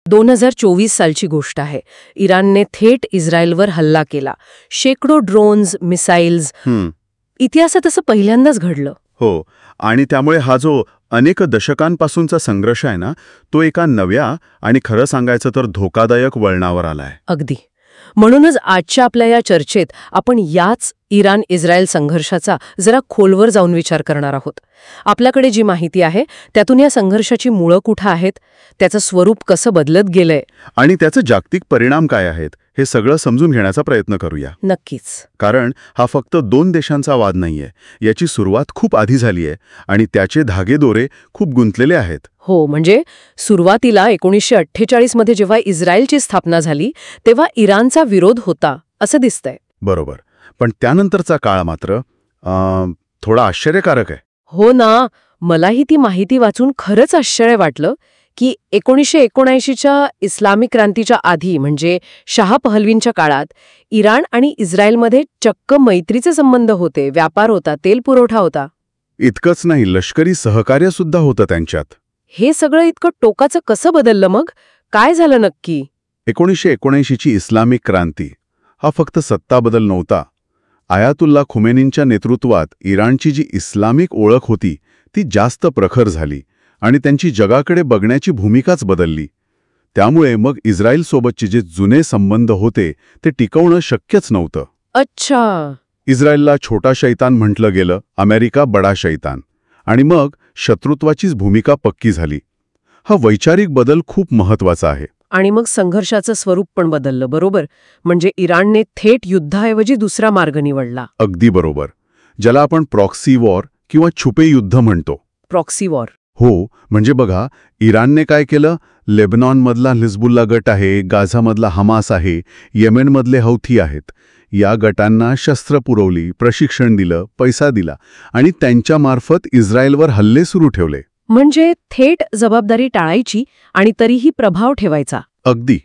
2024 सालची गोष्ट आहे. इराणने थेट इस्रायलवर हल्ला केला. शेकडो ड्रोन्स, मिसाईल्स. इतिहासात असं पहिल्यांदाच घडलं. हो, आणि त्यामुळे हा जो अनेक दशकांपासूनचा संघर्ष आहे ना, तो एका नव्या आणि खरं सांगायचं तर धोकादायक वळणावर आलाय. अगदी. म्हणूनच आजच्या आपल्या या चर्चेत आपण याच इराण-इस्रायल संघर्षाचा जरा खोलवर जाऊन विचार करणार आहोत. आपल्याकडे जी माहिती आहे त्यातून या संघर्षाची मुळं कुठं आहेत, त्याचं स्वरूप कसं बदलत गेलंय आणि त्याचे जागतिक परिणाम काय आहेत हे सगळं समजून घेण्याचा प्रयत्न करूया. नक्कीच. कारण हा फक्त 2 देशांचा वाद नाहीये. याची सुरुवात खूप आधी झाली आहे आणि त्याचे धागेदोरे खूप गुंतलेले आहेत. हो, म्हणजे सुरुवातीला 1948 मध्ये जेव्हा इस्रायलची स्थापना झाली तेव्हा इराणचा विरोध होता असं दिसतंय. बरोबर. पण त्यानंतरचा काळ मात्र थोडा आश्चर्यकारक आहे. हो ना, मलाही ती माहिती वाचून खरंच आश्चर्य वाटलं की 1979च्या इस्लामिक क्रांतीच्या आधी म्हणजे शाह पहलवींच्या काळात इराण आणि इस्रायलमध्ये चक्क मैत्रीचे संबंध होते, व्यापार होता, तेल पुरवठा होता. इतकंच नाही, लष्करी सहकार्य सुद्धा होतं त्यांच्यात. हे सगळं इतकं टोकाचं कसं बदललं मग? काय झालं नक्की? 1979ची इस्लामिक क्रांती हा फक्त सत्ता बदल नव्हता. आयातुल्ला खुमेनींच्या नेतृत्वात इराणची जी इस्लामिक ओळख होती ती जास्त प्रखर झाली आणि त्यांची जगाकडे बघण्याची भूमिकाच बदलली. त्यामुळे मग इस्रायलसोबतचे जे जुने संबंध होते ते टिकवणं शक्यच नव्हतं. अच्छा. इस्रायलला छोटा शैतान म्हटलं गेलं, अमेरिका बडा शैतान, आणि मग शत्रुत्वाचीच भूमिका पक्की झाली. हा वैचारिक बदल खूप महत्वाचा आहे. आणि मग संघर्षाचं स्वरूप पण बदललं, बरोबर? म्हणजे इराणने थेट युद्धाऐवजी दुसरा मार्ग निवडला. अगदी बरोबर. ज्याला आपण प्रॉक्सी वॉर किंवा छुपे युद्ध म्हणतो. Proxy war. हो, म्हणजे बघा, इराणने काय केलं? लेबनॉनमधला हिजबुल्ला गट आहे, गाझामधला हमास आहे, येमेनमधले हौथी आहेत. या गटांना शस्त्र पुरवली, प्रशिक्षण दिलं, पैसा दिला आणि त्यांच्यामार्फत इस्रायलवर हल्ले सुरू ठेवले. म्हणजे थेट जबाबदारी टाळायची आणि तरीही प्रभाव ठेवायचा. अगदी.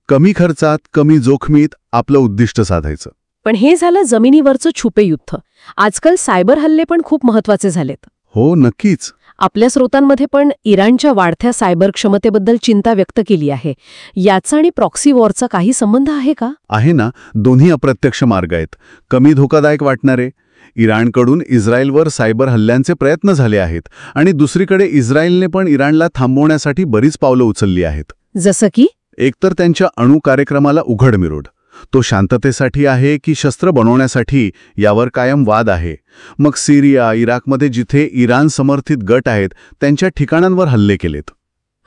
कमी खर्चात, कमी जोखमीत आपलं उद्दिष्ट साधायचं. पण हे झालं जमिनीवरचं छुपे युद्ध. आजकाल सायबर हल्ले पण खूप महत्वाचे झालेत. हो, नक्कीच. आपल्या स्रोतांमध्ये पण इराणच्या वाढत्या सायबर क्षमतेबद्दल चिंता व्यक्त केली आहे. याचा आणि प्रॉक्सी वॉरचा काही संबंध आहे का? आहे ना. दोन्ही अप्रत्यक्ष मार्ग आहेत. कमी धोकादायक वाटणारे, इराणकडून इस्रायलवर सायबर हल्ल्यांचे प्रयत्न झाले आहेत, आणि दुसरीकडे इस्रायलने पण इराणला थांबवण्यासाठी बरीच पावलं उचलली आहेत. जसं की? एकतर त्यांच्या अणु कार्यक्रमाला उघड मिरूड. तो शांततेसाठी आहे की शस्त्र बनवण्यासाठी यावर कायम वाद आहे. मग सिरिया, इराकमध्ये जिथे इराण समर्थित गट आहेत त्यांच्या ठिकाणांवर हल्ले केलेत.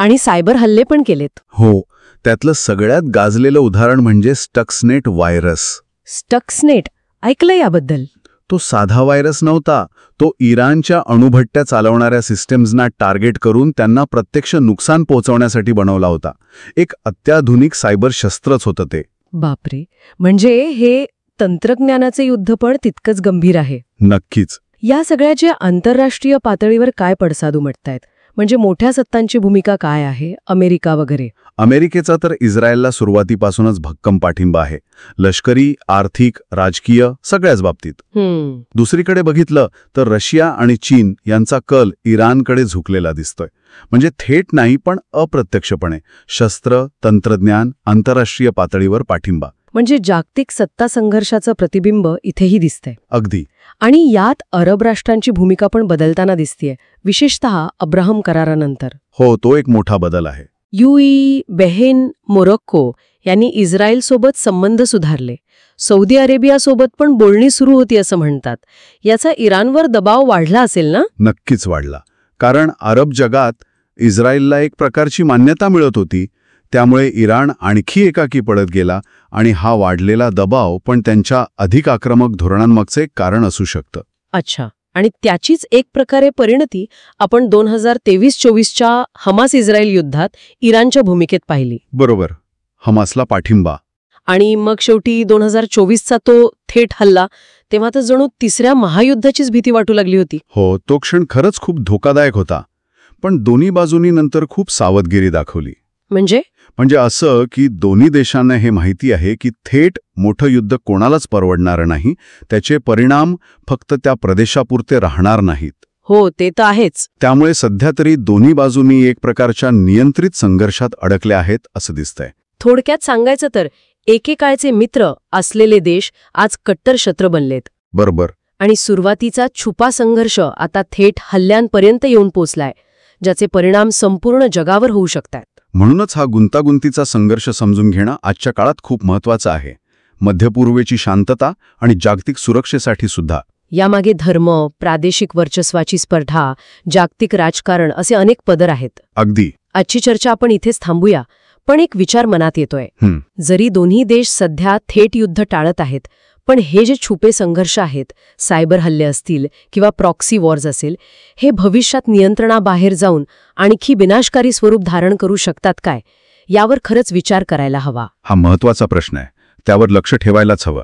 आणि सायबर हल्ले पण केलेत. हो, त्यातलं सगळ्यात गाजलेलं उदाहरण म्हणजे स्टक्सनेट व्हायरस. स्टक्सनेट ऐकलं याबद्दल? तो साधा व्हायरस नव्हता. तो इराणच्या अणुभट्ट्या चालवणाऱ्या सिस्टम्सना टार्गेट करून त्यांना प्रत्यक्ष नुकसान पोहोचवण्यासाठी बनवला होता. एक अत्याधुनिक सायबर शस्त्रच होतं ते. बापरे. म्हणजे हे तंत्रज्ञानाचे युद्ध पण तितकंच गंभीर आहे. नक्कीच. या सगळ्याच्या आंतरराष्ट्रीय पातळीवर काय पडसाद उमटतायत? म्हणजे मोठ्या सत्तांची भूमिका काय आहे? अमेरिका वगैरे. अमेरिकेचा तर इस्रायलला सुरुवातीपासूनच भक्कम पाठिंबा आहे. लष्करी, आर्थिक, राजकीय सगळ्याच बाबतीत. दुसरीकडे बघितलं तर रशिया आणि चीन यांचा कल इराणकडे झुकलेला दिसतोय. म्हणजे थेट नाही पण अप्रत्यक्षपणे शस्त्र, तंत्रज्ञान, आंतरराष्ट्रीय पातळीवर पाठिंबा. म्हणजे जागतिक सत्ता संघर्षाचं प्रतिबिंब इथेही दिसतंय. अगदी. आणि यात अरब राष्ट्रांची भूमिका पण बदलताना दिसतेय, विशेषतः अब्राहम करारानंतर. हो, तो एक मोठा बदल आहे. UAE, बहरीन, मोरोक्को यांनी इस्रायलसोबत संबंध सुधारले. सौदी अरेबियासोबत पण बोलणी सुरू होती असं म्हणतात. याचा इराणवर दबाव वाढला असेल ना? नक्कीच वाढला. कारण अरब जगात इस्रायलला एक प्रकारची मान्यता मिळत होती. त्यामुळे इराण आणखी एकाकी पडत गेला आणि हा वाढलेला दबाव पण त्यांच्या अधिक आक्रमक धोरणांमागचे एक कारण असू शकतं. अच्छा. आणि त्याचीच एक प्रकारे परिणती आपण 2023-24च्या हमास-इस्रायल युद्धात इराणच्या भूमिकेत पाहिली. बरोबर. हमासला पाठिंबा. आणि मग शेवटी 2024चा तो थेट हल्ला, तेव्हा तर जणू तिसऱ्या महायुद्धाचीच भीती वाटू लागली होती. हो, तो क्षण खरंच खूप धोकादायक होता. पण दोन्ही बाजूंनी नंतर खूप सावधगिरी दाखवली. म्हणजे असं की दोन्ही देशांना हे माहिती आहे की थेट मोठं युद्ध कोणालाच परवडणार नाही. त्याचे परिणाम फक्त त्या प्रदेशापुरते राहणार नाहीत. हो, ते तर आहेच. त्यामुळे सध्या तरी दोन्ही बाजूंनी एक प्रकारच्या नियंत्रित संघर्षात अडकले आहेत असं दिसतंय. थोडक्यात सांगायचं तर एकेकाळचे मित्र असलेले देश आज कट्टर शत्रू बनलेत. बरोबर. आणि सुरुवातीचा छुपा संघर्ष आता थेट हल्ल्यांपर्यंत येऊन पोचलाय, ज्याचे परिणाम संपूर्ण जगावर होऊ शकतात. म्हणूनच हा गुंतागुंतीचा संघर्ष समजून घेणं आजच्या काळात खूप महत्वाचं आहे. मध्यपूर्वेची शांतता आणि जागतिक सुरक्षेसाठी सुद्धा. यामागे धर्म, प्रादेशिक वर्चस्वाची स्पर्धा, जागतिक राजकारण असे अनेक पदर आहेत. अगदी. आजची चर्चा आपण इथेच थांबूया. पण एक विचार मनात येतोय. जरी दोन्ही देश सध्या थेट युद्ध टाळत आहेत, पण हे जे छुपे संघर्ष आहेत, सायबर हल्ले असतील किंवा प्रॉक्सी वॉर्स असेल, हे भविष्यात नियंत्रणाबाहेर जाऊन आणखी विनाशकारी स्वरूप धारण करू शकतात काय, यावर खरंच विचार करायला हवा. हा महत्वाचा प्रश्न आहे. त्यावर लक्ष ठेवायलाच हवं.